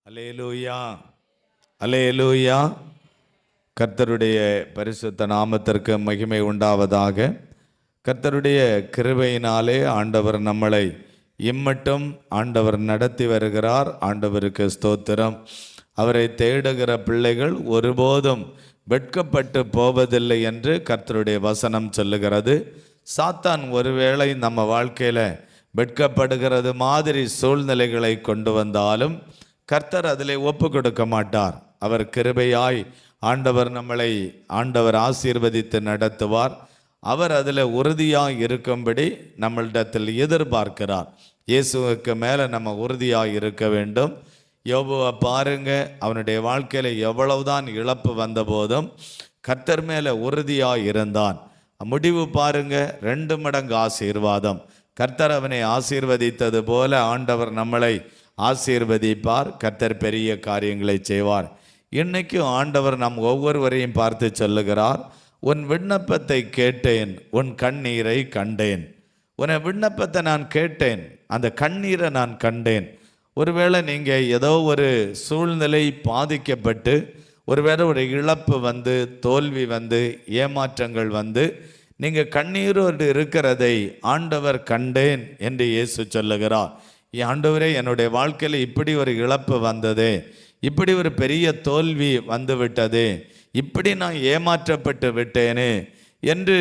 அல்லேலூயா, அல்லேலூயா. கர்த்தருடைய பரிசுத்த நாமத்திற்கு மகிமை உண்டாவதாக. கர்த்தருடைய கிருபையினாலே ஆண்டவர் நம்மளை இம்மட்டும் ஆண்டவர் நடத்தி வருகிறார். ஆண்டவருக்கு ஸ்தோத்திரம். அவரை தேடுகிற பிள்ளைகள் ஒருபோதும் வெட்கப்பட்டு போவதில்லை என்று கர்த்தருடைய வசனம் சொல்லுகிறது. சாத்தான் ஒருவேளை நம்ம வாழ்க்கையில் வெட்கப்படுகிறது மாதிரி சூழ்நிலைகளை கொண்டு வந்தாலும் கர்த்தர் அதிலே ஒப்பு கொடுக்க மாட்டார். அவர் கிருபையாய் ஆண்டவர் ஆசீர்வதித்து நடத்துவார். அவர் அதில் உறுதியாய் இருக்கும்படி நம்மளிடத்தில் எதிர்பார்க்கிறார். இயேசுவுக்கு மேலே நம்ம உறுதியாய் இருக்க வேண்டும். யோபுவை பாருங்க, அவனுடைய வாழ்க்கையில் எவ்வளவுதான் இழப்பு வந்த போதும் கர்த்தர் மேலே உறுதியாய் இருந்தான். முடிவு பாருங்க, 2 மடங்கு ஆசீர்வாதம். கர்த்தர் அவனை ஆசீர்வதித்தது போல ஆண்டவர் நம்மளை ஆசீர்வதிப்பார். கர்த்தர் பெரிய காரியங்களை செய்வார். இன்னைக்கு ஆண்டவர் நம் ஒவ்வொருவரையும் பார்த்து சொல்லுகிறார், உன் விண்ணப்பத்தை கேட்டேன், உன் கண்ணீரை கண்டேன். உன் விண்ணப்பத்தை நான் கேட்டேன், அந்த கண்ணீரை நான் கண்டேன். ஒருவேளை நீங்கள் ஏதோ ஒரு சூழ்நிலை பாதிக்கப்பட்டு, ஒருவேளை ஒரு இழப்பு வந்து, தோல்வி வந்து, ஏமாற்றங்கள் வந்து நீங்கள் கண்ணீரோடு இருக்கிறதை ஆண்டவர் கண்டேன் என்று இயேசு சொல்லுகிறார். ஆண்டவரே, என்னுடைய வாழ்க்கையில் இப்படி ஒரு இழப்பு வந்ததே, இப்படி ஒரு பெரிய தோல்வி வந்து விட்டதே, இப்படி நான் ஏமாற்றப்பட்டு விட்டேனே என்று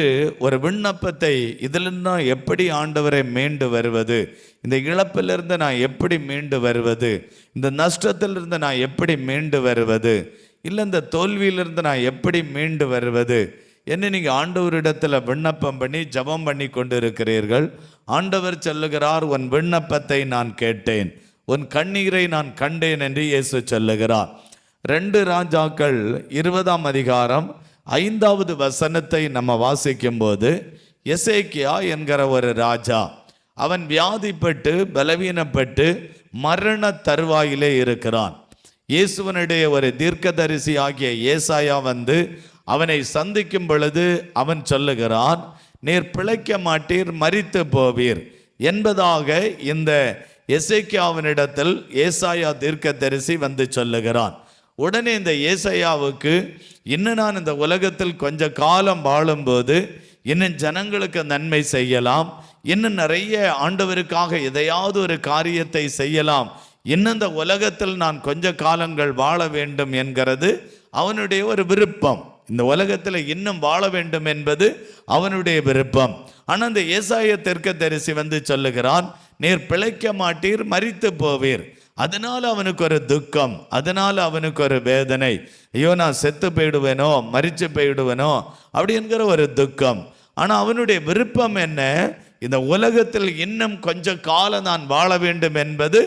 ஒரு விண்ணப்பத்தை, இதிலிருந்து நான் எப்படி ஆண்டவரை மீண்டு வருவது, இந்த இழப்பிலிருந்து நான் எப்படி மீண்டு வருவது, இந்த நஷ்டத்திலிருந்து நான் எப்படி மீண்டு வருவது, இல்லை இந்த தோல்வியிலிருந்து நான் எப்படி மீண்டு வருவது என்று நீங்கள் ஆண்டவரிடத்தில் விண்ணப்பம் பண்ணி ஜெபம் பண்ணி கொண்டு இருக்கிறீர்கள். ஆண்டவர் சொல்லுகிறார், உன் விண்ணப்பத்தை நான் கேட்டேன், உன் கண்ணீரை நான் கண்டேன் என்று இயேசு சொல்லுகிறார். 2 ராஜாக்கள் 20ஆம் அதிகாரம் 5வது வசனத்தை நம்ம வாசிக்கும் போது, எசேக்கியா என்கிற ஒரு ராஜா, அவன் வியாதிப்பட்டு பலவீனப்பட்டு மரண தருவாயிலே இருக்கிறான். இயேசுவனுடைய ஒரு தீர்க்கதரிசி ஆகிய ஏசாயா வந்து அவனை சந்திக்கும் பொழுது அவன் சொல்லுகிறான், நீர் பிழைக்க மாட்டீர், மரித்து போவீர் என்பதாக இந்த எசேக்கியாவினிடத்தில் ஏசாயா தீர்க்கதரிசி வந்து சொல்லுகிறான். உடனே இந்த ஏசாயாவுக்கு, இன்னும் நான் இந்த உலகத்தில் கொஞ்ச காலம் வாழும்போது இன்னும் ஜனங்களுக்கு நன்மை செய்யலாம், இன்னும் நிறைய ஆண்டவருக்காக எதையாவது ஒரு காரியத்தை செய்யலாம், இன்னும் இந்த உலகத்தில் நான் கொஞ்ச காலங்கள் வாழ வேண்டும் என்கிறது அவனுடைய ஒரு விருப்பம். இந்த உலகத்தில் இன்னும் வாழ வேண்டும் என்பது அவனுடைய விருப்பம். ஆனால் அந்த ஏசாயா தீர்க்கதரிசி வந்து சொல்லுகிறான், நீர் பிழைக்க மாட்டீர், மரித்து போவீர். அதனால அவனுக்கு ஒரு துக்கம், அதனால அவனுக்கு ஒரு வேதனை. ஐயோ, நான் செத்து போயிடுவேனோ, மரித்து போயிடுவேனோ அப்படி என்கிற ஒரு துக்கம். ஆனால் அவனுடைய விருப்பம் என்ன? இந்த உலகத்தில் இன்னும் கொஞ்ச காலம் நான் வாழ வேண்டும் என்பது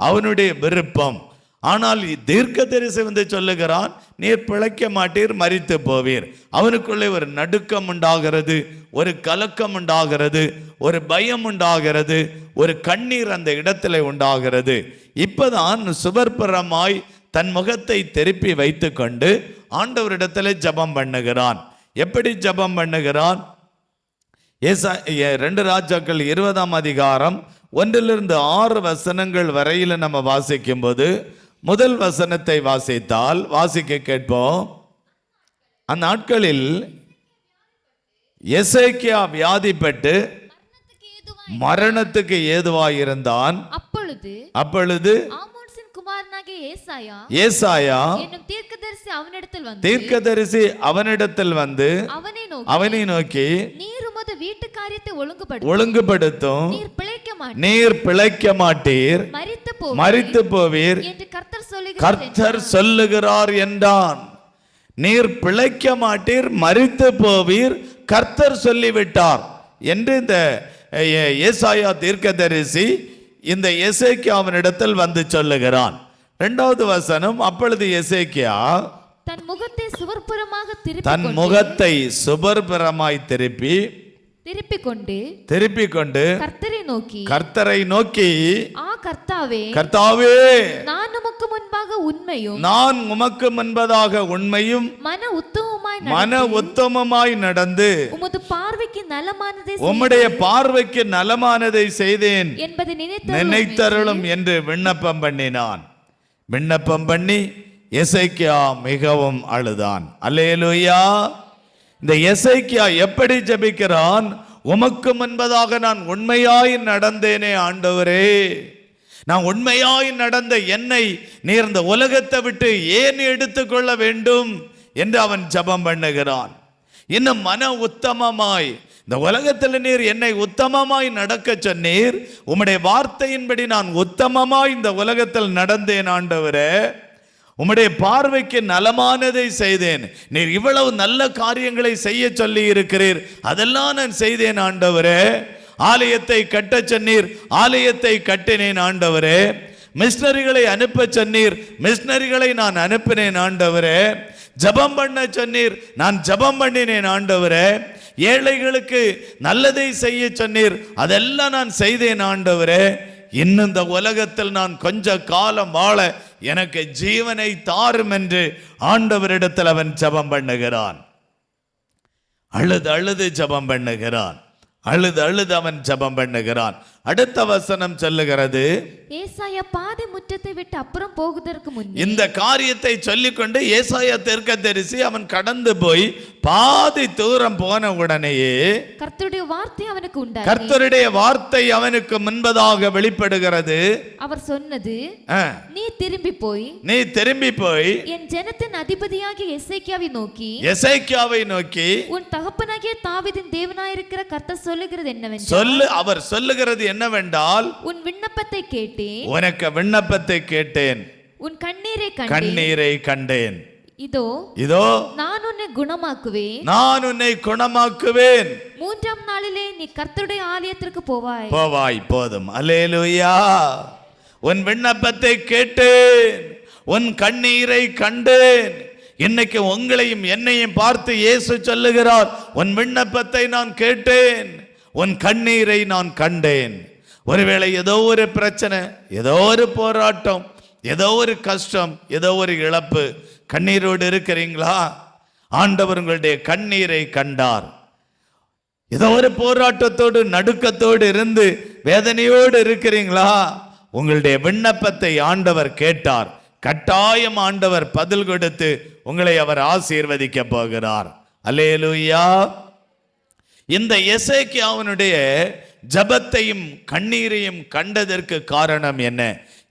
அவனுடைய விருப்பம். ஆனால் தீர்க்கதரிசி வந்து சொல்லுகிறான், நீர் பிழைக்க மாட்டீர், மரித்து போவீர். அவனுக்குள்ளே ஒரு நடுக்கம் உண்டாகிறது, ஒரு கலக்கம் உண்டாகிறது, ஒரு பயம் உண்டாகிறது, ஒரு கண்ணீர் அந்த இடத்துல உண்டாகிறது. இப்பதான் சுவர்புறமாய் தன் முகத்தை திருப்பி வைத்து கொண்டு ஆண்டவரிடத்துல ஜெபம் பண்ணுகிறான். எப்படி ஜெபம் பண்ணுகிறான்? 2 ராஜாக்கள் 20ஆம் அதிகாரம் 1லிருந்து 6 வசனங்கள் வரையில் நம்ம வாசிக்கும் போது, முதல் வசனத்தை வாசிக்க கேட்போம். அந்நாட்களில் எசேக்கியா வியாதிப்பட்டு மரணத்துக்கு ஏதுவாயிருந்தான். அப்பொழுது ஏசாயா என்னும் தீர்க்கதரிசி அவனிடத்தில் வந்து அவனை நோக்கி, நீர் உமது வீட்டு காரியத்தை ஒழுங்குபடுத்தும், நீர் பிழைக்க மாட்டீர், மரித்து போவீர் என்று கர்த்தர் சொல்லுகிறார் என்றான். நீர் பிழைக்க மாட்டீர், மரித்து போவீர், கர்த்தர் சொல்லிவிட்டார் என்று இந்த ஏசாயா தீர்க்கதரிசி இந்த எசேக்கியாவினிடத்தில் வந்து சொல்லுகிறான். 2வது வசனம், அப்பொழுது எசேக்கியா தன் முகத்தை சுவர்புறமாய் திருப்பிக் கொண்டு கர்த்தரை நோக்கி, கர்த்தாவே, நான் உமக்கு முன்பதாக உண்மையும் மன உத்தமமாய் நடந்து உம்முடைய பார்வைக்கு நலமானதை செய்தேன் என்பதை நினைத்தருளும் என்று விண்ணப்பம் பண்ணினான். விண்ணப்பம் பண்ணி எசேக்கியா மிகவும் அழுதான். அல்லேலூயா. இந்த எசேக்கியா எப்படி ஜெபிக்கிறான்? உமக்கு முன்பதாக நான் உண்மையாய் நடந்தேனே ஆண்டவரே, நான் உண்மையாய் நடந்த என்னை நீர் இந்த உலகத்தை விட்டு ஏன் எடுத்துக்கொள்ள வேண்டும் என்று அவன் ஜெபம் பண்ணுகிறான். இன்னும் மன உத்தமமாய், இந்த உலகத்தில் நீர் என்னை உத்தமமாய் நடக்க சொன்னீர், உம்முடைய வார்த்தையின்படி நான் உத்தமமாய் இந்த உலகத்தில் நடந்தேன் ஆண்டவரே, உம்முடைய பார்வைக்கு நலமானதை செய்தேன், நீர் இவ்வளவு நல்ல காரியங்களை செய்ய சொல்லி இருக்கிறீர், அதெல்லாம் நான் செய்தேன் ஆண்டவரே. ஆலயத்தை கட்ட சொன்னீர், ஆலயத்தை கட்டினேன் ஆண்டவரே. மிஷனரிகளை அனுப்ப சொன்னீர், மிஷனரிகளை நான் அனுப்பினேன் ஆண்டவரே. ஜபம் பண்ண சொன்னீர், நான் ஜபம் பண்ணினேன் ஆண்டவரே. ஏழைகளுக்கு நல்லதை செய்ய சொன்னீர், அதெல்லாம் நான் செய்தேன் ஆண்டவரே. இன்னும் இந்த உலகத்தில் நான் கொஞ்ச காலம் வாழ எனக்கு ஜீவனை தாரும் என்று ஆண்டவரிடத்தில் அவன் ஜபம் பண்ணுகிறான். அழுது அழுது ஜபம் பண்ணுகிறான். அழுது அழுது அவன் ஜபம் பண்ணுகிறான். அடுத்த வசனம் சொல்லுகிறது, ஏசாயா பாதி முற்றத்தை விட்டு அப்புறம் போகுதற்கு முன்னே, இந்த காரியத்தை சொல்லிக்கொண்டு ஏசாயா தீர்க்கதரிசி அவன் கடந்து போய் பாதி தூரம் போன உடனேயே கர்த்தருடைய வார்த்தை அவனுக்கு உண்டாகி, கர்த்தருடைய வார்த்தை அவனுக்கு முன்பதாக வெளிப்படுகிறது. அவர் சொன்னது, நீ திரும்பி போய் என் ஜனத்தின் அதிபதியாகிய எசேக்கியாவை நோக்கி உன் தகப்பனாகிய தாவீதின் தேவனாயிருக்கிற கர்த்தர் சொல்லுகிறது என்னவென்றால், அவர் சொல்லுகிறது என்னவென்றால், உன் விண்ணப்பத்தை கேட்டேன், உனக்கு விண்ணப்பத்தை கேட்டேன், உன் கண்ணீரை கண்டேன். இதோ நான் உன்னை குணமாக்குவேன். மூன்றாம் நாளிலே நீ கர்த்தருடைய ஆலயத்திற்கு போவாய். போதும். அல்லேலூயா. உன் விண்ணப்பத்தை கேட்டேன், உன் கண்ணீரை கண்டேன். இன்னைக்கு உங்களையும் என்னையும் பார்த்து இயேசு சொல்லுகிறார், உன் விண்ணப்பத்தை நான் கேட்டேன், உன் கண்ணீரை நான் கண்டேன். ஒருவேளை ஏதோ ஒரு பிரச்சனை, ஏதோ ஒரு போராட்டம், ஏதோ ஒரு கஷ்டம், ஏதோ ஒரு இழப்பு, கண்ணீரோடு இருக்கிறீங்களா? ஆண்டவர் உங்களுடைய கண்ணீரை கண்டார். ஏதோ ஒரு போராட்டத்தோடு நடுக்கத்தோடு இருந்து வேதனையோடு இருக்கிறீங்களா? உங்களுடைய விண்ணப்பத்தை ஆண்டவர் கேட்டார். கட்டாயம் ஆண்டவர் பதில் கொடுத்து உங்களை அவர் ஆசீர்வதிக்க போகிறார். அல்லேலூயா. இந்த எசேக்கியாவினுடைய ஜபத்தையும் கண்ணீரையும் கண்டதற்கு காரணம் என்ன?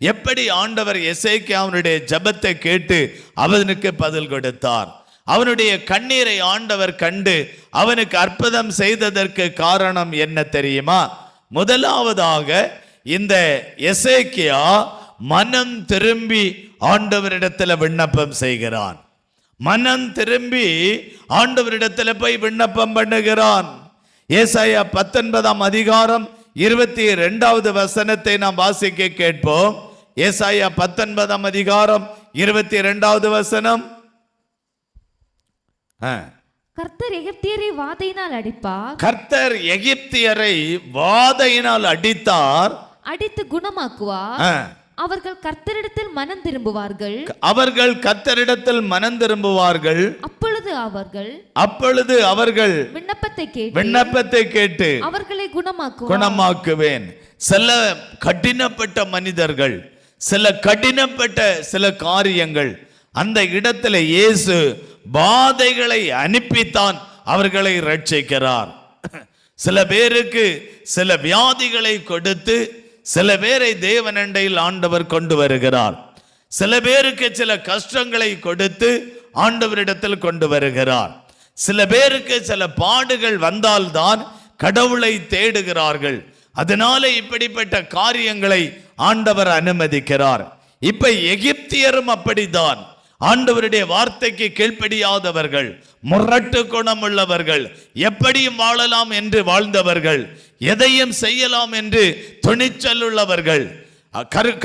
எப்படி ஆண்டவர் எசேக்கியாவினுடைய ஜபத்தை கேட்டு அவனுக்கு பதில் கொடுத்தார்? அவனுடைய கண்ணீரை ஆண்டவர் கண்டு அவனுக்கு அற்புதம் செய்ததற்கு காரணம் என்ன தெரியுமா? முதலாவதாக இந்த எசேக்கியா மனம் திரும்பி ஆண்டவரிடத்தில் விண்ணப்பம் செய்கிறான். மனம் திரும்பி ஆண்டவரிடத்தில் போய் விண்ணப்பம் பண்ணுகிறான். ஏசாயா 19 அதிகாரம் 22வது வசனத்தை நாம் வாசிக்க கேட்போம். ஏசாயா 19 அதிகாரம் 22வது வசனம். கர்த்தர் எகிப்தியரை வாதையினால் அடிப்பார். கர்த்தர் எகிப்தியரை வாதையினால் அடித்தார், அடித்து குணமாக்குவார். அவர்கள் கர்த்தரிடத்தில் மனம் திரும்புவார்கள். அப்பொழுது அவர்கள் விண்ணப்பத்தை கேட்டு அவர்களை குணமாக்குவேன். சில கடினப்பட்ட மனிதர்கள், சில கடினப்பட்ட சில காரியங்கள், அந்த இடத்துல இயேசு பாதைகளை அனுப்பித்தான் அவர்களை ரட்சிக்கிறார். சில பேருக்கு சில வியாதிகளை கொடுத்து சில பேரை தேவனண்டையில் ஆண்டவர் கொண்டு வருகிறார். சில பேருக்கு சில கஷ்டங்களை கொடுத்து ஆண்டவரிடத்தில் கொண்டு வருகிறார். சில பேருக்கு சில பாடுகள் வந்தால்தான் கடவுளை தேடுகிறார்கள். அதனால இப்படிப்பட்ட காரியங்களை ஆண்டவர் அனுமதிக்கிறார். இப்ப எகிப்தியரும் அப்படித்தான். ஆண்டவருடைய வார்த்தைக்கு கீழ்ப்படியாதவர்கள், முரட்டு குணம் உள்ளவர்கள், எப்படியும் வாழலாம் என்று வாழ்ந்தவர்கள், எதையும் செய்யலாம் என்று துணிச்சல் உள்ளவர்கள்,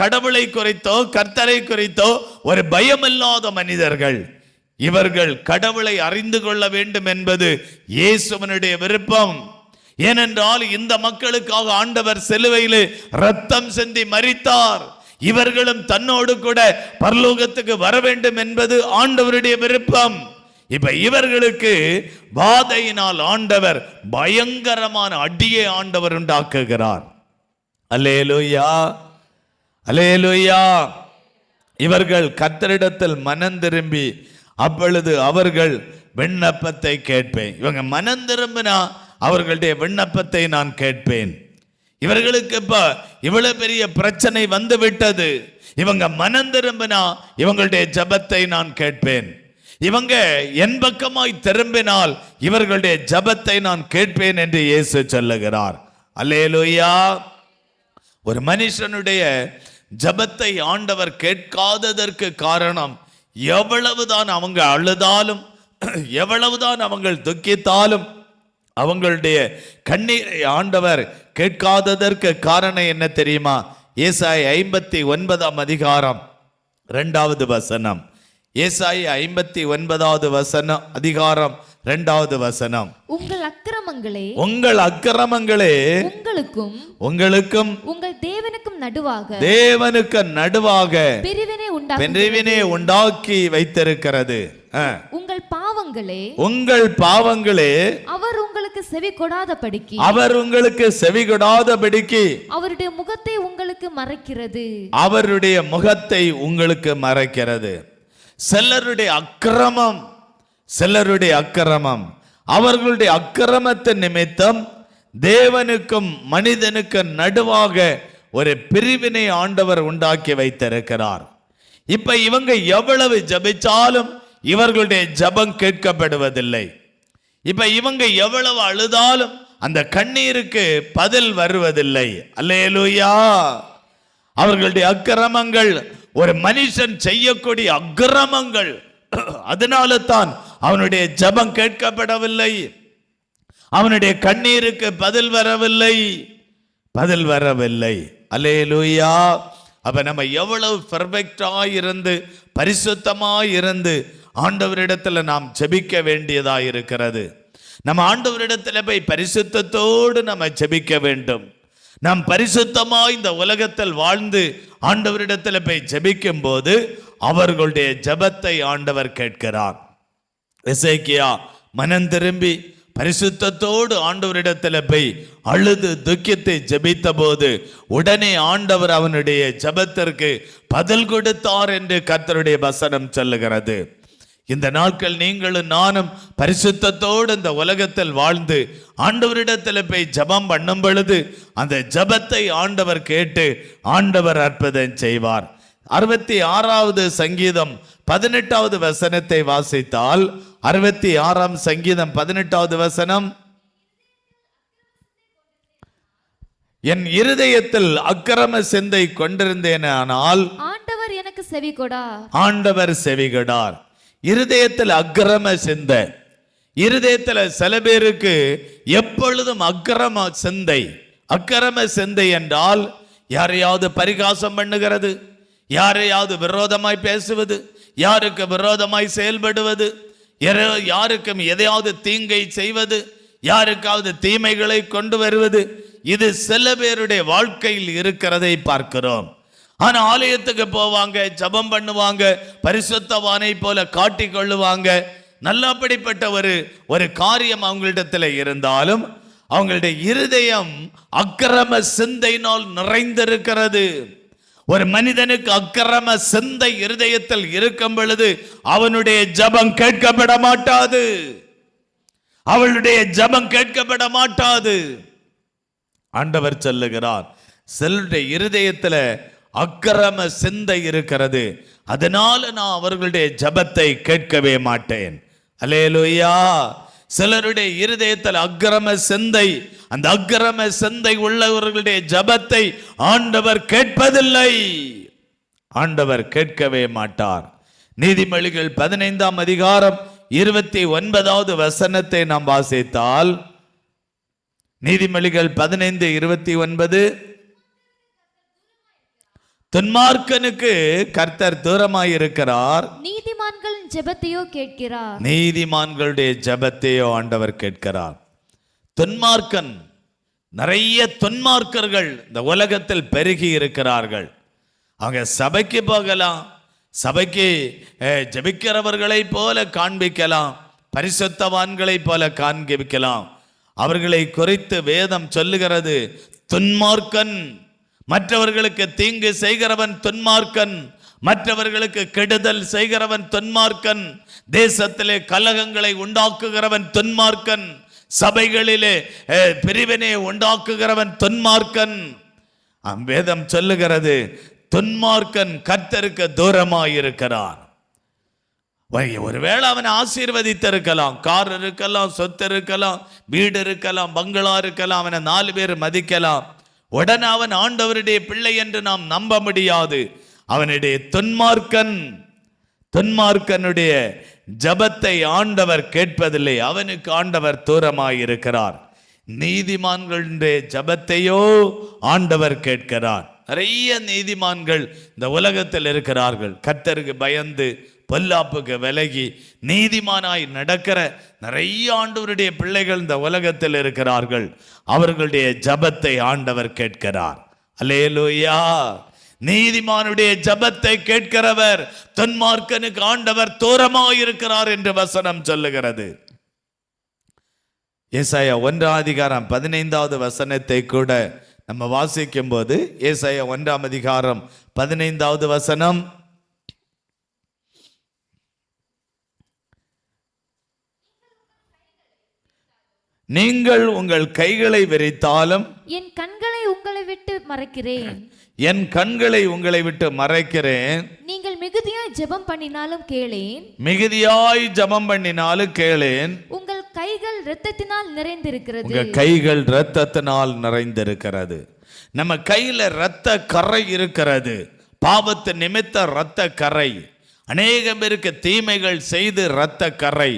கடவுளை குறித்தோ கர்த்தரை குறித்தோ ஒரு பயமில்லாத மனிதர்கள். இவர்கள் கடவுளை அறிந்து கொள்ள வேண்டும் என்பது இயேசுவினுடைய விருப்பம். ஏனென்றால் இந்த மக்களுக்காக ஆண்டவர் சிலுவையில் ரத்தம் சிந்தி மரித்தார். இவர்களும் தன்னோடு கூட பரலோகத்துக்கு வர வேண்டும் என்பது ஆண்டவருடைய விருப்பம். இப்ப இவர்களுக்கு வாதையினால் ஆண்டவர் பயங்கரமான அடியை ஆண்டவர் உண்டாக்குகிறார். அல்லேலூயா, அல்லேலூயா. இவர்கள் கர்த்தரிடத்தில் மனம் திரும்பி அப்பொழுது அவர்கள் விண்ணப்பத்தை கேட்பேன். இவங்க மனம் திரும்பினா அவர்களுடைய விண்ணப்பத்தை நான் கேட்பேன். இவர்களுக்கு இப்ப இவ்வளவு பெரிய பிரச்சனை வந்து விட்டது. இவங்க மனம் திரும்பினா இவங்களுடைய ஜெபத்தை நான் கேட்பேன். இவங்க என் பக்கமாய் திரும்பினால் இவர்களுடைய ஜெபத்தை நான் கேட்பேன் என்று இயேசு சொல்லுகிறார். அல்லேலூயா. ஒரு மனுஷனுடைய ஜெபத்தை ஆண்டவர் கேட்காததற்கு காரணம், எவ்வளவுதான் அவங்க அழுதாலும், எவ்வளவுதான் அவங்க துக்கித்தாலும் அவங்களுடைய கண்ணீரை ஆண்டவர் கேட்காததற்கு காரணம் என்ன தெரியுமா? ஏசாயா 59 அதிகாரம் 2வது வசனம். ஏசாயா 59 அதிகாரம் 2வது வசனம். உங்கள் அக்கிரமங்களே உங்களுக்கும் உங்கள் தேவனுக்கும் நடுவாக பிரிவினை உண்டாக்கி வைத்திருக்கிறது. உங்கள் பாவங்களே அவர் உங்களுக்கு செவி கொடாதபடிக்கு அவருடைய முகத்தை உங்களுக்கு மறைக்கிறது. சிலருடைய அக்கிரமம் அவர்களுடைய அக்கிரமத்தின் நிமித்தம் தேவனுக்கும் மனிதனுக்கும் நடுவாக ஒரு பிரிவினை ஆண்டவர் உண்டாக்கி வைத்திருக்கிறார். இப்ப இவங்க எவ்வளவு ஜெபிச்சாலும் இவர்களுடைய ஜெபம் கேட்கப்படுவதில்லை. இப்ப இவங்க எவ்வளவு அழுதாலும் அந்த கண்ணீருக்கு பதில் வருவதில்லை. அல்லேலூயா. அவர்களுடைய அக்கிரமங்கள் ஒரு மனுஷன் செய்யக்கூடிய அக்கிரமங்கள், அதனால தான் அவனுடைய ஜெபம் கேட்கப்படவில்லை, அவனுடைய கண்ணீருக்கு பதில் வரவில்லை. அல்லேலூயா. அப்ப நம்ம எவ்வளவு பெர்ஃபெக்டாய் இருந்து பரிசுத்தமாய் இருந்து ஆண்டவரிடத்துல நாம் ஜெபிக்க வேண்டியதா இருக்கிறது. நம்ம ஆண்டவரிடத்துல போய் பரிசுத்தத்தோடு நம்ம ஜெபிக்க வேண்டும். நாம் பரிசுத்தமாய் இந்த உலகத்தில் வாழ்ந்து ஆண்டவரிடத்துல போய் ஜெபிக்கும் போது அவர்களுடைய ஜெபத்தை ஆண்டவர் கேட்கிறார். எசேக்கியா மனம் திரும்பி பரிசுத்தத்தோடு ஆண்டவரிடத்துல போய் அழுது துக்கித்து ஜெபித்த போது உடனே ஆண்டவர் அவனுடைய ஜெபத்திற்கு பதில் கொடுத்தார் என்று கர்த்தருடைய வசனம் சொல்லுகிறது. இந்த நாட்கள் நீங்களும் நானும் பரிசுத்தத்தோடு இந்த உலகத்தில் வாழ்ந்து ஆண்டவரிடத்தில் போய் ஜெபம் பண்ணும் பொழுது அந்த ஜெபத்தை ஆண்டவர் கேட்டு ஆண்டவர் அற்புதம் செய்வார். 66வது சங்கீதம் 18வது வசனத்தை வாசித்தால் 66ஆம் சங்கீதம் 18வது வசனம், என் இருதயத்தில் அக்கிரம சிந்தை கொண்டிருந்தேனால் ஆண்டவர் எனக்கு செவிகொடார். இருதயத்தில் அக்கிரம சிந்தை, இருதயத்தில் சில பேருக்கு எப்பொழுதும் அக்கிரம சிந்தை என்றால் யாரையாவது பரிகாசம் பண்ணுகிறது, யாரையாவது விரோதமாய் பேசுவது, யாருக்கு விரோதமாய் செயல்படுவது, யாருக்கும் எதையாவது தீங்கை செய்வது, யாருக்காவது தீமைகளை கொண்டு வருவது, இது சில பேருடைய வாழ்க்கையில் இருக்கிறதை பார்க்கிறோம். ஆனா ஆலயத்துக்கு போவாங்க, ஜெபம் பண்ணுவாங்க, பரிசுத்தவானை போல காட்டிக் கொள்ளுவாங்க. நல்லபடிப்பட்ட ஒரு காரியம் அவங்களிடத்துல இருந்தாலும் அவங்களுடைய இருதயம் அக்கிரம சிந்தையினால் நிறைந்திருக்கிறது. ஒரு மனிதனுக்கு அக்கிரம சிந்தை இருதயத்தில் இருக்கும் பொழுது அவனுடைய ஜெபம் கேட்கப்பட மாட்டாது, அவளுடைய ஜெபம் கேட்கப்பட மாட்டாது. ஆண்டவர் சொல்லுகிறார், சிலருடைய இருதயத்துல அக்கிரம சிந்தை இருக்கிறது, அதனால நான் அவர்களுடைய ஜெபத்தை கேட்கவே மாட்டேன். அல்லேலூயா. சிலருடைய இருதயத்தில் அக்கிரம சிந்தை, அந்த அக்கிரம சிந்தை உள்ளவர்களுடைய ஜெபத்தை ஆண்டவர் கேட்பதில்லை, ஆண்டவர் கேட்கவே மாட்டார். நீதிமொழிகள் 15ஆம் அதிகாரம் 29வது வசனத்தை நாம் வாசித்தால், நீதிமொழிகள் 15:29, துன்மார்க்கனுக்கு கர்த்தர் தூரமாயிருக்கிறார், நீதிமான்களின் ஜெபத்தையோ கேட்கிறார். நீதிமான்களுடைய ஜெபத்தையோ ஆண்டவர் கேட்கிறார். துன்மார்க்கன், நிறைய துன்மார்க்கர்கள் இந்த உலகத்தில் பெருகி இருக்கிறார்கள். அவங்க சபைக்கு போகலாம், சபைக்கு ஜெபிக்கிறவர்களை போல காண்பிக்கலாம், பரிசுத்தவான்களை போல காண்பிக்கலாம். அவர்களை குறித்து வேதம் சொல்லுகிறது, துன்மார்க்கன், மற்றவர்களுக்கு தீங்கு செய்கிறவன் துன்மார்க்கன், மற்றவர்களுக்கு கெடுதல் செய்கிறவன் துன்மார்க்கன், தேசத்திலே கலகங்களை உண்டாக்குகிறவன் துன்மார்க்கன், சபைகளிலே பிரிவினை உண்டாக்குகிறவன் துன்மார்க்கன். வேதம் சொல்லுகிறது, துன்மார்க்கன் கர்த்தருக்கு தூரமாயிருக்கிறான். ஒருவேளை அவனை ஆசீர்வதித்திருக்கலாம், கார் இருக்கலாம், சொத்து இருக்கலாம், வீடு இருக்கலாம், பங்களா இருக்கலாம், அவனை 4 பேர் மதிக்கலாம். உடனே அவன் ஆண்டவருடைய பிள்ளை என்று நாம் நம்ப முடியாது. அவனுடைய துன்மார்க்கனுடைய ஜபத்தை ஆண்டவர் கேட்பதில்லை. அவனுக்கு ஆண்டவர் தூரமாயிருக்கிறார். நீதிமான்களுடைய ஜபத்தையோ ஆண்டவர் கேட்கிறார். நிறைய நீதிமான்கள் இந்த உலகத்தில் இருக்கிறார்கள். கர்த்தருக்கு பயந்து பொல்லாப்புக்கு விலகி நீதிமானாய் நடக்கிற நிறைய ஆண்டவருடைய பிள்ளைகள் இந்த உலகத்தில் இருக்கிறார்கள். அவர்களுடைய ஜபத்தை ஆண்டவர் கேட்கிறார். அல்லேலூயா. நீதிமானுடைய ஜபத்தை கேட்கிறவர், துன்மார்க்கனுக்கு ஆண்டவர் தூரமாயிருக்கிறார் என்று வசனம் சொல்லுகிறது. ஏசாயா 1:15 வசனத்தை கூட நம்ம வாசிக்கும் போது, ஏசாயா 1:15 நீங்கள் உங்கள் கைகளை விரித்தாலும் என் கண்களை உங்களை விட்டு மறைக்கிறேன். என் கண்களை உங்களை விட்டு மறைக்கிறேன். நீங்கள் மிகுதியாய் ஜெபம் பண்ணினாலும் கேளேன். மிகுதியாய் ஜெபம் பண்ணினாலும் கேளேன். உங்கள் கைகள் இரத்தத்தினால் நிறைந்திருக்கிறது. உங்க கைகள் இரத்தத்தினால் நிறைந்திருக்கிறது. நம்ம கையில இரத்த கரை இருக்கிறது. பாவத்து நிமித்த இரத்த கரை. அநேக பேருக்கு தீமைகள் செய்து இரத்த கரை.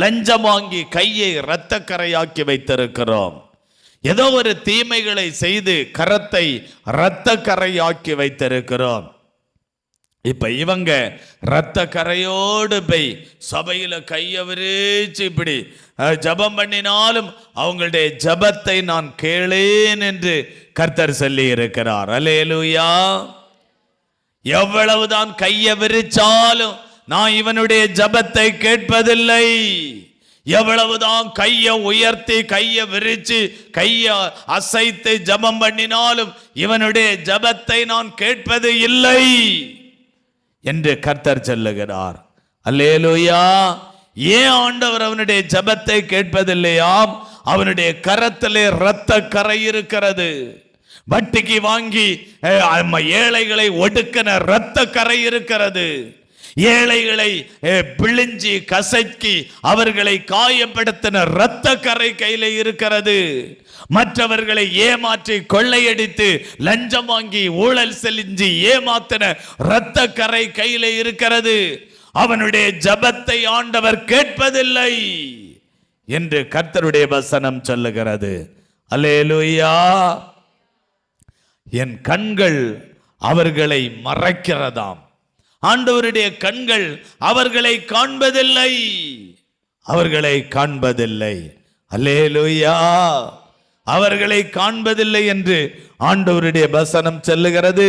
லஞ்சம் வாங்கி கையை இரத்த கரையாக்கி வைத்திருக்கிறோம். ஏதோ ஒரு தீமைகளை செய்து கரத்தை இரத்த கரையாக்கி வைத்திருக்கிறோம். இப்ப இவங்க இரத்த கரையோடு போய் சபையில கையை விரிச்சு இப்படி ஜபம் பண்ணினாலும் அவங்களுடைய ஜபத்தை நான் கேளேன் என்று கர்த்தர் சொல்லி இருக்கிறார். அல்லேலூயா. எவ்வளவுதான் கையை விரிச்சாலும் நான் இவனுடைய ஜபத்தை கேட்பதில்லை. எவ்வளவுதான் கையை உயர்த்தி கையை விரிச்சு கையை அசைத்து ஜபம் பண்ணினாலும் இவனுடைய ஜபத்தை நான் கேட்பது இல்லை என்று கர்த்தர் சொல்லுகிறார். அல்லேலூயா. ஏன் ஆண்டவர் அவனுடைய ஜபத்தை கேட்பதில்லையாம்? அவனுடைய கரத்திலே இரத்த கரை இருக்கிறது. வட்டிக்கு வாங்கி ஏழைகளை ஒடுக்கின இரத்த கரை இருக்கிறது. ஏழைகளை பிழிஞ்சி கசக்கி அவர்களை காயப்படுத்தின இரத்த கரை கையில இருக்கிறது. மற்றவர்களை ஏமாற்றி கொள்ளையடித்து லஞ்சம் வாங்கி ஊழல் செஞ்சு ஏமாத்தின இரத்த கரை கையில இருக்கிறது. அவனுடைய ஜபத்தை ஆண்டவர் கேட்பதில்லை என்று கர்த்தருடைய வசனம் சொல்லுகிறது. அல்லேலூயா. என் கண்கள் அவர்களை மறைக்கிறதாம். ஆண்டவருடைய கண்கள் அவர்களை காண்பதில்லை. அவர்களை காண்பதில்லை. அல்லேலூயா. அவர்களை காண்பதில்லை என்று ஆண்டவருடைய வசனம் சொல்லுகிறது.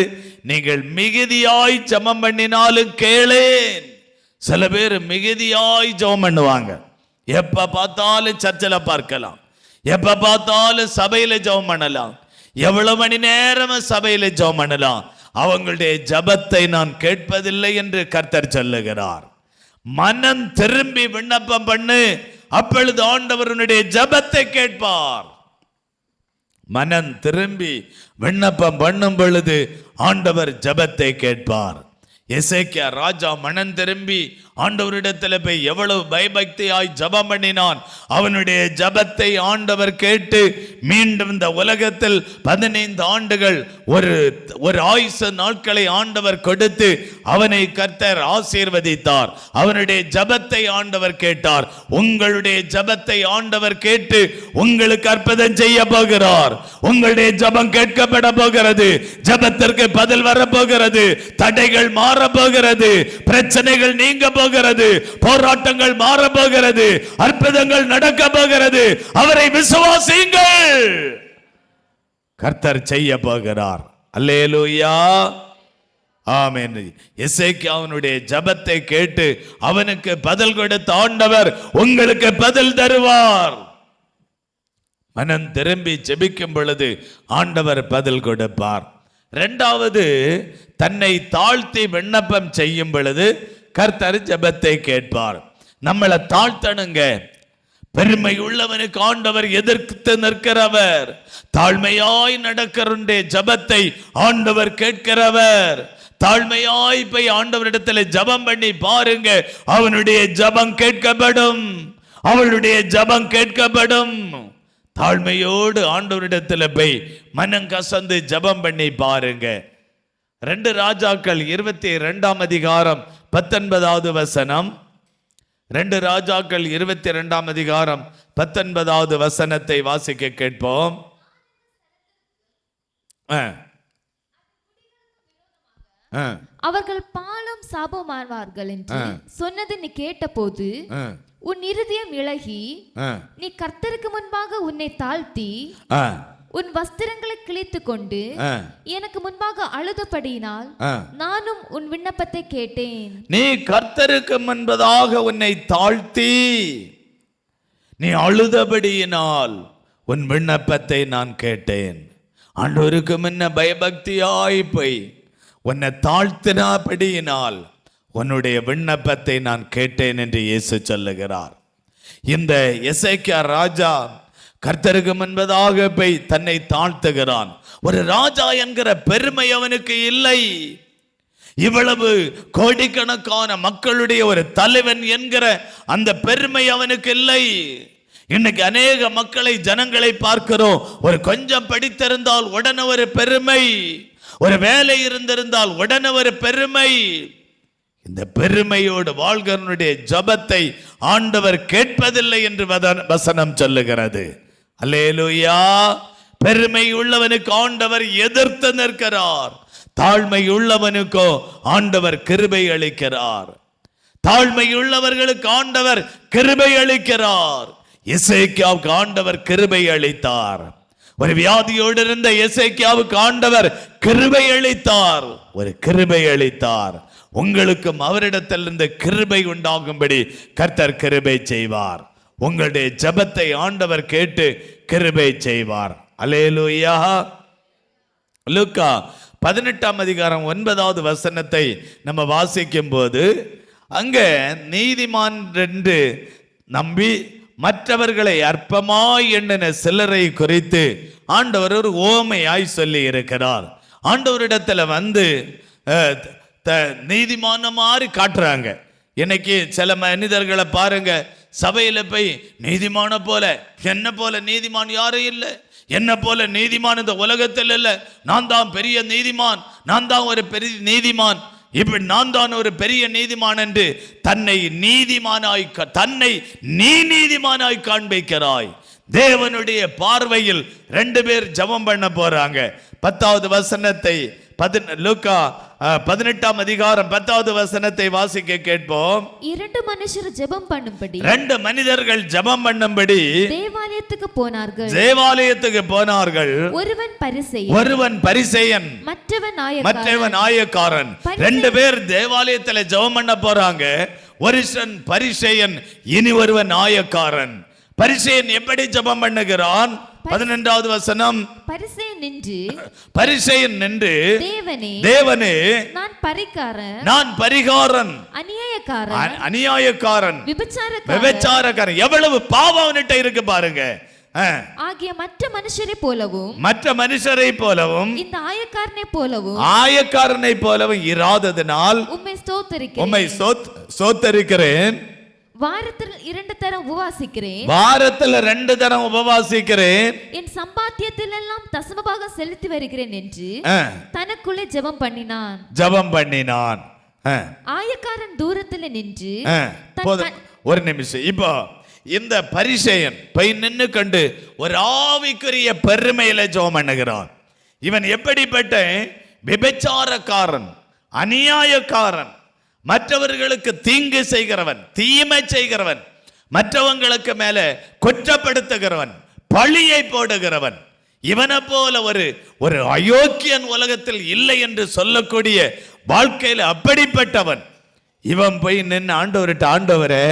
நீங்கள் மிகுதியாய் ஜெபம் பண்ணினாலும் கேளேன். சில பேர் மிகுதியாய் ஜெபம் பண்ணுவாங்க. எப்ப பார்த்தாலும் சர்ச்சில் பார்க்கலாம், எப்ப பார்த்தாலும் சபையில ஜெபம் பண்ணலாம், எவ்வளவு மணி நேரம் சபையில ஜெபம் பண்ணலாம். அவங்களுடைய ஜபத்தை நான் கேட்பதில்லை என்று கர்த்தர் சொல்லுகிறார். மனம் திரும்பி விண்ணப்பம் பண்ணு, அப்பொழுது ஆண்டவருடைய ஜபத்தை கேட்பார். மனம் திரும்பி விண்ணப்பம் பண்ணும் பொழுது ஆண்டவர் ஜபத்தை கேட்பார். எசேக்கியா ராஜா மனம் திரும்பி ஆண்டவரிடத்தில் போய் எவ்வளவு பயபக்தியாய் ஜபம் பண்ணினான். அவனுடைய ஜபத்தை ஆண்டவர் கேட்டு மீண்டும் இந்த உலகத்தில் 15 ஆண்டுகள் ஒரு ஆயுசு நாட்களை ஆண்டவர் கொடுத்து அவனை கர்த்தர் ஆசீர்வதித்தார். அவனுடைய ஜபத்தை ஆண்டவர் கேட்டார். உங்களுடைய ஜபத்தை ஆண்டவர் கேட்டு உங்களுக்கு அற்புதம் செய்ய போகிறார். உங்களுடைய ஜபம் கேட்கப்பட போகிறது. ஜபத்திற்கு பதில் வர போகிறது. தடைகள் மாற போகிறது. பிரச்சனைகள் நீங்க போகிறது. போராட்டங்கள் மாற போகிறது. அற்புதங்கள் நடக்க போகிறது. அவரை விசுவாசியுங்கள். கர்த்தர் செய்ய போகிறார். அல்லேலூயா. ஆமென். எசேக்கியாவினுடைய ஜபத்தை கேட்டு அவனுக்கு பதில் கொடுத்த ஆண்டவர் உங்களுக்கு பதில் தருவார். மனம் திரும்பி ஜெபிக்கும் பொழுது ஆண்டவர் பதில் கொடுப்பார். இரண்டாவது, தன்னை தாழ்த்தி விண்ணப்பம் செய்யும் பொழுது கர்த்தர் ஜெபத்தை கேட்பார். நம்மளை தாழ்த்தணுங்க. பெருமை உள்ளவனுக்கு ஆண்டவர் எதிர்த்து நிற்கிறவர். தாழ்மையாய் நடக்கிறவனுடைய ஜெபத்தை ஆண்டவர் கேட்கிறவர். தாழ்மையாய் போய் ஆண்டவரிடத்தில் ஜெபம் பண்ணி பாருங்க, அவனுடைய ஜெபம் கேட்கப்படும், அவளுடைய ஜெபம் கேட்கப்படும். தாழ்மையோடு ஆண்டவரிடத்தில் போய் மனம் கசந்து ஜெபம் பண்ணி பாருங்க. 2 ராஜாக்கள் 22ஆம் அதிகாரம் 19வது வசனம். 2 ராஜாக்கள் 22ஆம் அதிகாரம் 19வது வசனத்தை வாசிக்க கேட்போம். அவர்கள் பாலும் சாபமாவார்கள் என்று சொன்னது நீ கேட்டபோது உன் இருதயம் இளகி நீ கர்த்தருக்கு முன்பாக உன்னை தாழ்த்தி உன் வஸ்திரங்களை கிழித்து கொண்டு எனக்கு முன்பாக அழுதபடியினால் நானும் உன் விண்ணப்பத்தை கேட்டேன். நீ கர்த்தருக்கு முன்பதாக உன்னை தாழ்த்தி நீ அழுதபடியினால் உன் விண்ணப்பத்தை நான் கேட்டேன். ஆண்டவருக்கு முன்ன பயபக்தியாய் போய் உன்னை தாழ்த்தினபடியினால் உன்னுடைய விண்ணப்பத்தை நான் கேட்டேன் என்று இயேசு சொல்லுகிறார். இந்த எசேக்கியா ராஜா கர்த்தருக்கு முன்பதாக போய் தன்னை தாழ்த்துகிறான். ஒரு ராஜா என்கிற பெருமை அவனுக்கு இல்லை. இவ்வளவு கோடிக்கணக்கான மக்களுடைய ஒரு தலைவன் என்கிற அந்த பெருமை அவனுக்கு இல்லை. இன்னைக்கு அநேக மக்களை, ஜனங்களை பார்க்கிறோம். ஒரு கொஞ்சம் படித்திருந்தால் உடனே ஒரு பெருமை, ஒரு வேலை இருந்திருந்தால் உடனே ஒரு பெருமை. இந்த பெருமையோடு வாழ்கிறவனுடைய ஜெபத்தை ஆண்டவர் கேட்பதில்லை என்று வசனம் சொல்லுகிறது. அல்லேலூயா. பெருமை உள்ளவனுக்கு ஆண்டவர் எதிர்த்து நிற்கிறார். தாழ்மை உள்ளவனுக்கோ ஆண்டவர் கிருபை அளிக்கிறார். தாழ்மை உள்ளவர்களுக்கு ஆண்டவர் கிருபை அளிக்கிறார். எசேக்கியாவுக்கு ஆண்டவர் கிருபை அளித்தார். ஒரு வியாதியோடு இருந்த எசேக்கியாவுக்கு ஆண்டவர் கிருபை அளித்தார். ஒரு கிருபை அளித்தார். உங்களுக்கும் அவரிடத்திலிருந்து கிருபை உண்டாகும்படி கர்த்தர் கிருபை செய்வார். உங்களுடைய ஜெபத்தை ஆண்டவர் கேட்டு கிருபை செய்வார். அல்லேலூயா. லூக்கா 18ஆம் அதிகாரம் 9வது வசனத்தை நம்ம வாசிக்கும் போது, அங்க நீதிமான் என்று நம்பி மற்றவர்களை அற்பமாய் எண்ணின சிலரை குறித்து ஆண்டவர் ஒரு ஓமையாய் சொல்லி இருக்கிறார். ஆண்டவரிடத்துல வந்து நீதிமான மாதிரி காட்டுறாங்க. இன்னைக்கு சில மனிதர்களை பாருங்க, சபையில போய் நீதிமான போல, என்ன போல நீதிமான் யாரும் இல்லை, என்ன போல நீதிமான் இந்த உலகத்தில் இல்லை, நான் தான் பெரிய நீதிமான், நான் தான் ஒரு பெரிய நீதிமான், இப்படி நான் தான் ஒரு பெரிய நீதிமான் என்று தன்னை நீ நீதிமானாய் காண்பிக்கிறாய். தேவனுடைய பார்வையில் 2 பேர் ஜெபம் பண்ண போறாங்க. 10வது வசனத்தை லூக்கா 18ஆம் அதிகாரம் 10வது வசனத்தை வாசிக்க கேட்போம். 2 மனுஷர் ஜெபம் பண்ணும்படி, 2 மனிதர்கள் ஜெபம் பண்ணும்படி தேவாலயத்துக்கு போனார்கள். தேவாலயத்துக்கு போனார்கள். ஒருவன் பரிசேயன், மற்றவன் ஆயக்காரன். 2 பேர் தேவாலயத்துல ஜெபம் பண்ண போறாங்க. ஒருவன் பரிசேயன், இனி ஒருவன் ஆயக்காரன். பரிசேயன் எப்படி ஜெபம் பண்ணுகிறான்? 11வது வசனம். பரிசேயன் நின்று தேவனே நான் பரிகாரன், அநியாயக்காரன், விபச்சாரக்காரன். எவ்வளவு பாவம் அவன்கிட்ட இருக்கு பாருங்க. ஆகிய மற்ற மனுஷரை போலவும் இந்த ஆயக்காரனை போலவும் இராததினால் உம்மை ஸ்தோத்தரிக்கிறேன். வாரத்தில் 2 தரம் உபவாசிக்கிறேன். என் சம்பாத்தியத்தில் எல்லாம் தசமபாகம் செலுத்தி வருகிறேன் என்று தனக்குள்ளே ஜெபம் பண்ணினான். ஆயக்காரன் தூரத்தில் நின்று ஒரு நிமிஷம். இப்போ இந்த பரிசேயன் போய் நின்று கண்டு ஒரு ஆவிக்குரிய பெருமையில ஜெபம் பண்ணுகிறான். இவன் எப்படிப்பட்ட விபச்சாரக்காரன், அநியாயக்காரன், மற்றவர்களுக்கு தீங்கு செய்கிறவன், தீமை செய்கிறவன், மற்றவங்களுக்கு மேல குற்றப்படுத்துகிறவன், பழியை போடுகிறவன். இவனை போல ஒரு அயோக்கியன் உலகத்தில் இல்லை என்று சொல்லக்கூடிய வாழ்க்கையில் அப்படிப்பட்டவன். இவன் போய் நின்று ஆண்டவரே,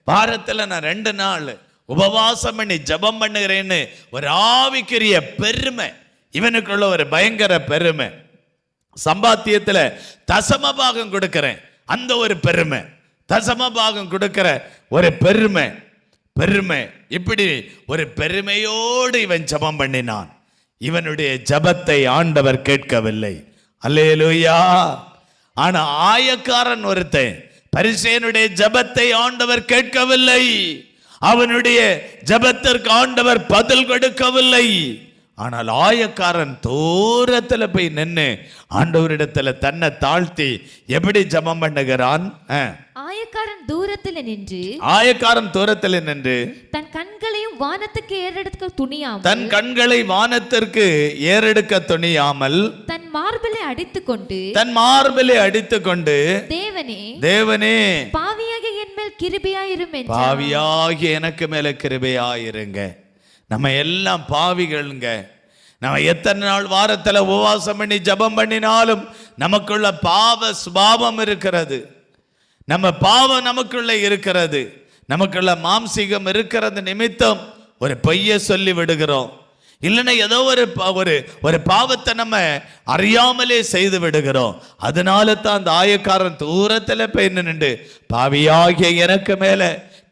வாரத்தில் நான் 2 நாள் உபவாசம் பண்ணி ஜெபம் பண்ணுகிறேன்னு ஒரு ஆவிக்குரிய பெருமை, இவனுக்குள்ள ஒரு பயங்கர பெருமை. சம்பாத்தியத்துல தசமபாகம் கொடுக்கிறேன், அந்த ஒரு பெருமை, தசமபாகம் கொடுக்கிற ஒரு பெருமை, இப்படி ஒரு பெருமையோடு இவன் ஜெபம் பண்ணினான். இவனுடைய ஜெபத்தை ஆண்டவர் கேட்கவில்லை. அல்லேலூயா. ஆனா ஆயக்காரன் ஒருத்தன், பரிசேயனுடைய ஜெபத்தை ஆண்டவர் கேட்கவில்லை. அவனுடைய ஜெபத்திற்கு ஆண்டவர் பதில் கொடுக்கவில்லை. ஆனால் ஆயக்காரன் தூரத்துல போய் நின்று ஆண்டவரிடத்துல தன்னை தாழ்த்தி எப்படி ஜெபம் பண்ணுகிறான்? ஆயக்காரன் தூரத்தில் நின்று தன் கண்களையும் வானத்துக்கு ஏறெடுக்க துணியாமல், தன் கண்களை வானத்திற்கு ஏறெடுக்க துணியாமல் தன் மார்பிலை அடித்துக்கொண்டு தேவனே பாவியாகிய என் மேல் கிருபையாயிரும் என்றான். பாவியாகிய எனக்கு மேல கிருபையாயிருங்க. நம்ம எல்லாம் பாவிகள்ங்க. நம்ம எத்தனை நாள் வாரத்துல உபவாசம் பண்ணி ஜெபம் பண்ணினாலும் நமக்குள்ள பாவ சுபாவம் இருக்கிறது. நம்ம பாவம் நமக்குள்ள இருக்கிறது. நமக்குள்ள மாம்சீகம் இருக்கிறது நிமித்தம் ஒரு பொய்ய சொல்லி விடுகிறோம். இல்லைன்னா ஏதோ ஒரு பாவத்தை நம்ம அறியாமலே செய்து விடுகிறோம். அதனால தான் அந்த ஆயக்காரன் தூரத்துல போய் நின்று பாவியாகிய எனக்கு மேல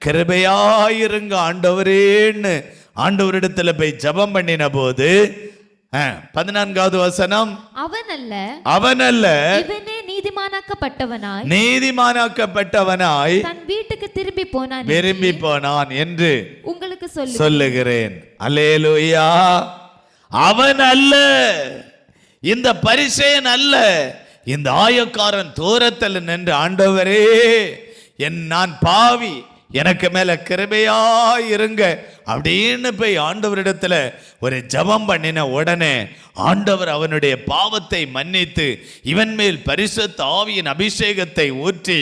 கிருபையாயிருங்க ஆண்டவரேன்னு ஆண்டவரிடத்துல போய் ஜெபம் பண்ணின போது 14வது வசனம், அவன் அல்ல இவனே நீதிமானாக்கப்பட்டவனாய் தன் வீட்டுக்கு திரும்பி போனான் என்று உங்களுக்கு சொல்லுகிறேன். அல்லேலூயா. அவன் அல்ல, இந்த பரிசேயன் அல்ல, இந்த ஆயக்காரன் தூரத்தில் நின்று ஆண்டவரே நான் பாவி, எனக்கு மேல கிருபையாயிருங்க அப்படின்னு போய் ஆண்டவரிடத்துல ஒரு ஜெபம் பண்ணின உடனே ஆண்டவர் அவனுடைய பாவத்தை மன்னித்து இவன் மேல் பரிசுத்த ஆவியின் அபிஷேகத்தை ஊற்றி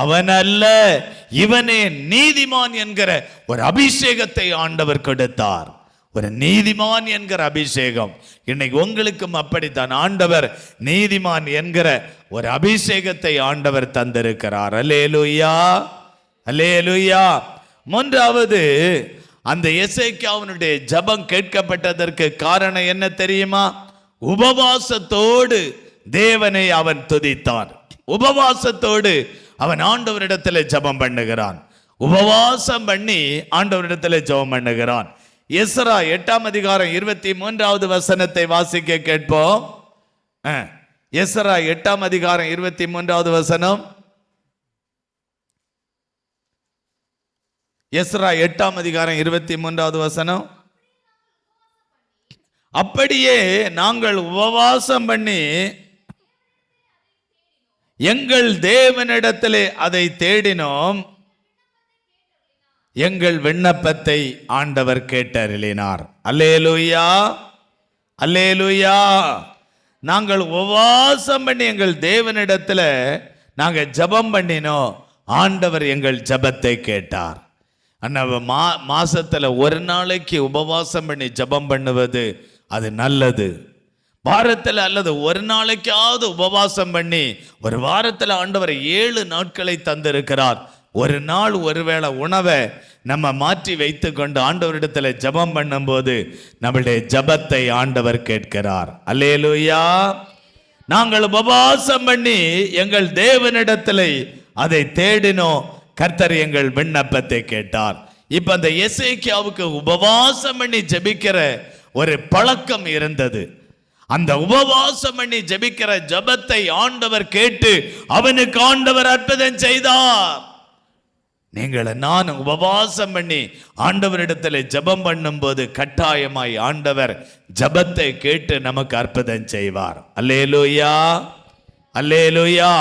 அவன் அல்ல இவனே நீதிமான் என்கிற ஒரு அபிஷேகத்தை ஆண்டவர் கொடுத்தார். ஒரு நீதிமான் என்கிற அபிஷேகம் இன்னைக்கு உங்களுக்கும் அப்படித்தான். ஆண்டவர் நீதிமான் என்கிற ஒரு அபிஷேகத்தை ஆண்டவர் தந்திருக்கிறார். அல்லேலூயா, அல்லேலூயா. மூன்றாவது, அந்த எசேக்கியாவினுடைய ஜெபம் கேட்கப்பட்டதற்கு காரணம் என்ன தெரியுமா? உபவாசத்தோடு தேவனை அவன் துதித்தான். உபவாசத்தோடு அவன் ஆண்டவரிடத்தில் ஜெபம் பண்ணுகிறான். உபவாசம் பண்ணி ஆண்டவரிடத்தில் ஜெபம் பண்ணுகிறான். எஸ்ரா 8ஆம் அதிகாரம் 23வது வசனத்தை வாசிக்க கேட்போம். எஸ்ரா 8ஆம் அதிகாரம் 23வது வசனம். எஸ்ரா 8ஆம் அதிகாரம் 23வது வசனம். அப்படியே நாங்கள் உபவாசம் பண்ணி எங்கள் தேவனிடத்திலே அதை தேடினோம், எங்கள் விண்ணப்பத்தை ஆண்டவர் கேட்டருளினார். அல்லேலூயா, அல்லேலூயா. நாங்கள் உபவாசம் பண்ணி எங்கள் தேவனிடத்துல நாங்கள் ஜெபம் பண்ணினோம், ஆண்டவர் எங்கள் ஜெபத்தை கேட்டார். மாசத்துல ஒரு நாளைக்கு உபவாசம் பண்ணி ஜெபம் பண்ணுவது அது நல்லது. வாரத்தில் அல்லது ஒரு நாளைக்காவது உபவாசம் பண்ணி, ஒரு வாரத்தில் ஆண்டவர் 7 நாட்களை தந்திருக்கிறார். ஒரு நாள் ஒருவேளை உணவை நம்ம மாற்றி வைத்து கொண்டு ஆண்டவரிடத்துல ஜெபம் பண்ணும்போது நம்மளுடைய ஜெபத்தை ஆண்டவர் கேட்கிறார். அல்லேலூயா. நாங்கள் உபவாசம் பண்ணி எங்கள் தேவனிடத்துல அதை தேடினோம், கர்த்தர் எங்கள் விண்ணப்பத்தை கேட்டார். இப்ப அந்த எசேக்கியாவுக்கு உபவாசம் பண்ணி ஜெபிக்கிற ஒரு பழக்கம் இருந்தது. அந்த உபவாசம் பண்ணி ஜெபிக்கிற ஜெபத்தை ஆண்டவர் கேட்டு அவனுக்கு ஆண்டவர் அற்புதம் செய்தார். நீங்கள் நான் உபவாசம் பண்ணி ஆண்டவரிடத்தில் ஜெபம் பண்ணும் போது கட்டாயமாய் ஆண்டவர் ஜெபத்தை கேட்டு நமக்கு அற்புதம் செய்வார். அல்லேலூயா, அல்லேலூயா.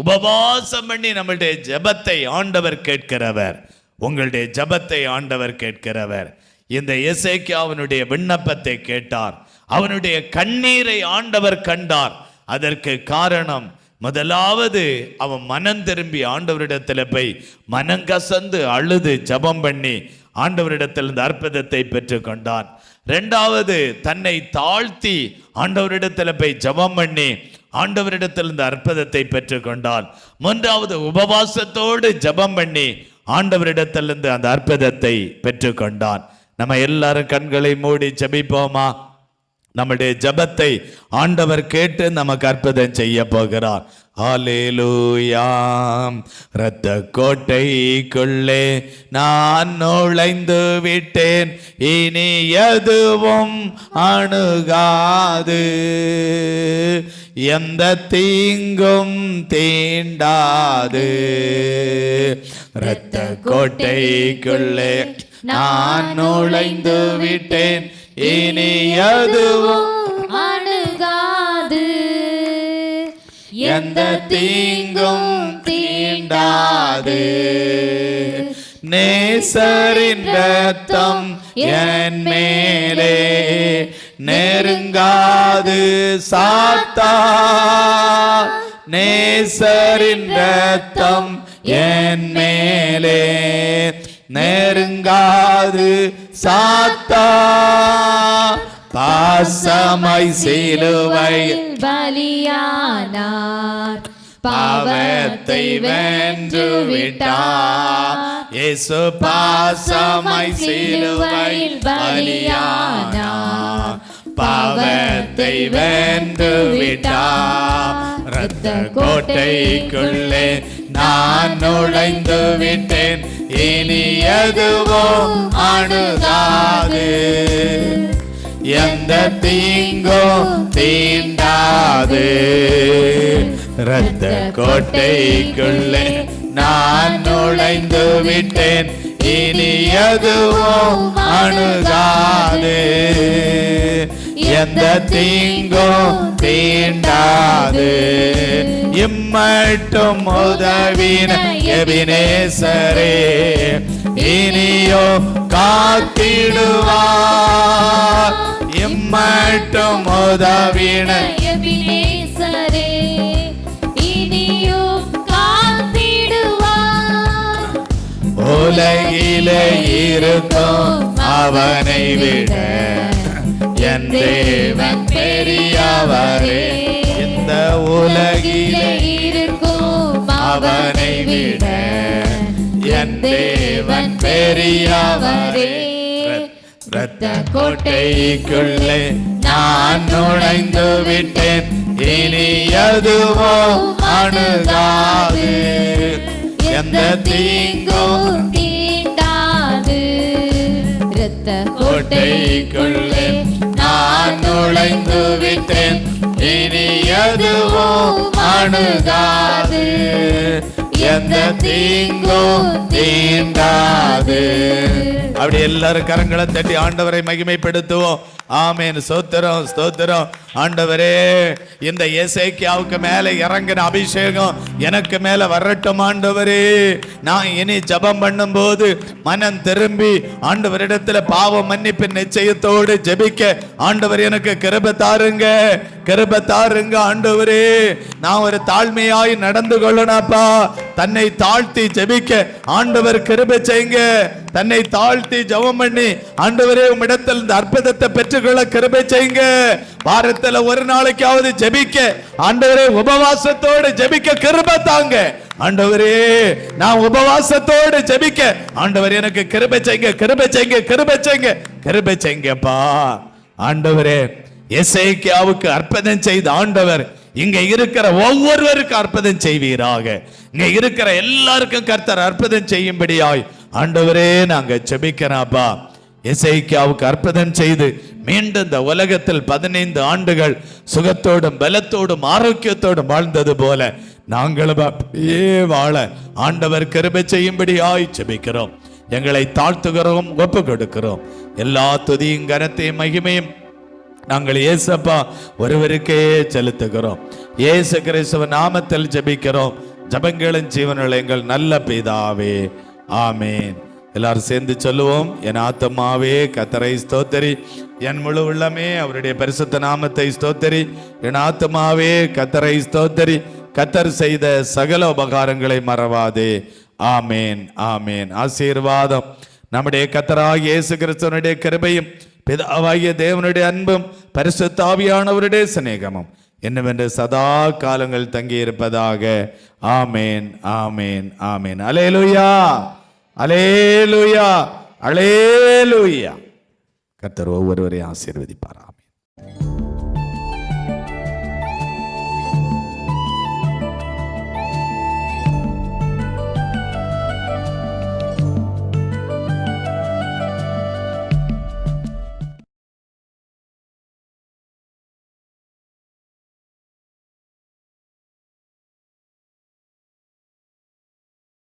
உபவாசம் பண்ணி நம்மளுடைய ஜெபத்தை ஆண்டவர் கேட்கிறவர். உங்களுடைய ஜெபத்தை ஆண்டவர் கேட்கிறவர். இந்த எசேக்கியாவினுடைய விண்ணப்பத்தை கேட்டார். அவனுடைய கண்ணீரை ஆண்டவர் கண்டார். அதற்கு காரணம், முதலாவது அவன் மனம் திரும்பி ஆண்டவரிடத்துல போய் மனங்கசந்து அழுது ஜெபம் பண்ணி ஆண்டவரிடத்தில் இந்த அற்புதத்தை பெற்று கொண்டான். 2வது, தன்னை தாழ்த்தி ஆண்டவரிடத்துல போய் ஜெபம் பண்ணி ஆண்டவரிடத்தில் இந்த அற்புதத்தை பெற்று கொண்டான். 3வது, உபவாசத்தோடு ஜெபம் பண்ணி ஆண்டவரிடத்திலிருந்து அந்த அற்புதத்தை பெற்று கொண்டான். நம்ம எல்லாரும் கண்களை மூடி ஜெபிப்போமா? நம்முடைய ஜெபத்தை ஆண்டவர் கேட்டு நமக்கு அற்புதம் செய்ய போகிறார். ஹல்லேலூயா. இரத்த கோட்டைக்குள்ளே நான் நுழைந்து விட்டேன், இனி எதுவும் அணுகாது, எந்த தீங்கும் தீண்டாது. இரத்த கோட்டைக்குள்ளே நான் நுழைந்து விட்டேன், இனி எதுவும் அணுகாது, எந்த தீங்கும் தீண்டாது. நேசரின் இரத்தம் என் மேலே நெருங்காது சாத்தான், நேசரின் இரத்தம் என் மேலே நெருங்காது சாத்தான். பாசமாய் சிலுவையில் பலியானார், பாவத்தை வென்று விட்டார். இயேசு பாசமாய் சிலுவையில் பலியானார், பாவத்தை வென்று விட்டார். இரத்த கோட்டைக்குள்ளே நான் நுழைந்து விட்டேன், இனி எதுவும் அணுகாது, எந்த தீங்கும் தீண்டாது. இரத்த கோட்டைக்குள்ளே நான் நுழைந்து விட்டேன், இனி எதுவும் அணுகாது, எந்த தீங்கும் தீண்டாது. இம்மட்டும் உதவின எபினேசரே இனியோ காத்திடுவார். இம்மட்டும் உதவின எபினேசரே இனியும் காத்திடுவார். உலகிலே இருக்கும் அவனை விட என் தேவன் பெரியவரே. இந்த உலகிலே இருக்கும் அவனை விட என் தேவன் பெரியவரே. இரத்த கோட்டைக்குள்ளே நான் நுழைந்து விட்டேன், இனி எதுவும் அணுகாது, எந்த தீங்கும் தீண்டாது. இரத்த கோட்டைக்குள்ளே நான் நுழைந்து விட்டேன், இனி எதுவும் அணுகாது, எந்த தீங்கும் தீண்டாது. அப்படி எல்லாரும் கரங்களை தட்டி ஆண்டவரை மகிமைப்படுத்துவோம். ஆமென். ஸ்தோத்திரம், ஸ்தோத்திரம். ஆண்டவரே, இந்த எசேக்கியாவுக்கு மேல இறங்கின அபிஷேகம் எனக்கு மேல வரட்டும் ஆண்டவரே. நான் இனி ஜெபம் பண்ணும்போது மனம் திரும்பி ஆண்டவரிடத்துல பாவ மன்னிப்பு நிச்சயத்தோடு ஜெபிக்க ஆண்டவர் எனக்கு கிருபை தாருங்க, கிருபை தாருங்க ஆண்டவரே. நான் ஒரு தாழ்மையாய் நடந்து கொள்ளணும்ப்பா. தன்னை தாழ்த்தி ஜெபிக்க ஆண்டவர் கிருபை செய்யுங்க. தன்னை தாழ்த்தி ஜெபம் பண்ணி ஆண்டவரே உம்மிடத்தில் இந்த அற்புதத்தை பெற்றுக்கொள்ள கிருபை செய்யுங்க. வாரத்துல ஒரு நாளைக்காவது ஜெபிக்க ஆண்டவரே உபவாசத்தோடு ஜெபிக்க கிருபை தாங்க ஆண்டவரே. நான் உபவாசத்தோடு ஜெபிக்க ஆண்டவர் எனக்கு கிருபை செய்யுங்க, கிருபை செய்யுங்க, கிருபை செய்யுங்க, கிருபை செய்யுங்கப்பா ஆண்டவரே. எசேக்கியாவுக்கு அற்புதம் செய்த ஆண்டவர் இங்க இருக்கிற ஒவ்வொருவருக்கும் அற்புதம் செய்வீராக. இங்க இருக்கிற எல்லாருக்கும் கர்த்தர் அற்புதம் செய்யும்படியாய் ஆண்டவரே நாங்க ஜெபிக்கிறோம்ப்பா. எசேக்கியாவுக்கு அற்புதம் செய்து மீண்டும் இந்த உலகத்தில் 15 ஆண்டுகள் சுகத்தோடும் பலத்தோடும் ஆரோக்கியத்தோடும் வாழ்ந்தது போல நாங்களும் அப்படியே வாழ ஆண்டவர் கிருபை செய்யும்படியாய் ஜெபிக்கிறோம். எங்களை தாழ்த்துகிறோம், ஒப்பு கொடுக்கிறோம். எல்லா துதியும் கனத்தையும் மகிமையும் நாங்கள் இயேசப்பா ஒருவருக்கே செலுத்துகிறோம். இயேசு கிறிஸ்துவின் நாமத்தில் ஜெபிக்கிறோம். ஜெபங்களின் ஜீவனுள்ள எங்கள் நல்ல பிதாவே, ஆமேன். எல்லாரும் சேர்ந்து சொல்லுவோம். என் ஆத்துமாவே கர்த்தரை ஸ்தோத்திரி, என் முழு உள்ளமே அவருடைய பரிசுத்த நாமத்தை ஸ்தோத்திரி. என் ஆத்துமாவே கர்த்தரை ஸ்தோத்திரி, கர்த்தர் செய்த சகல உபகாரங்களை மறவாதே. ஆமேன், ஆமேன். ஆசீர்வாதம் நம்முடைய கர்த்தராகிய இயேசு கிறிஸ்துவினுடைய கிருபையும் பிதாவாகிய தேவனுடைய அன்பும் பரிசுத்த ஆவியானவருடைய சிநேகமும் என்னவென்று சதா காலங்கள் தங்கி இருப்பதாக. ஆமேன், ஆமேன், ஆமேன். அல்லேலூயா, அல்லேலூயா, அல்லேலூயா. கர்த்தர் ஒவ்வொருவரையும் ஆசீர்வதிப்பாராம்.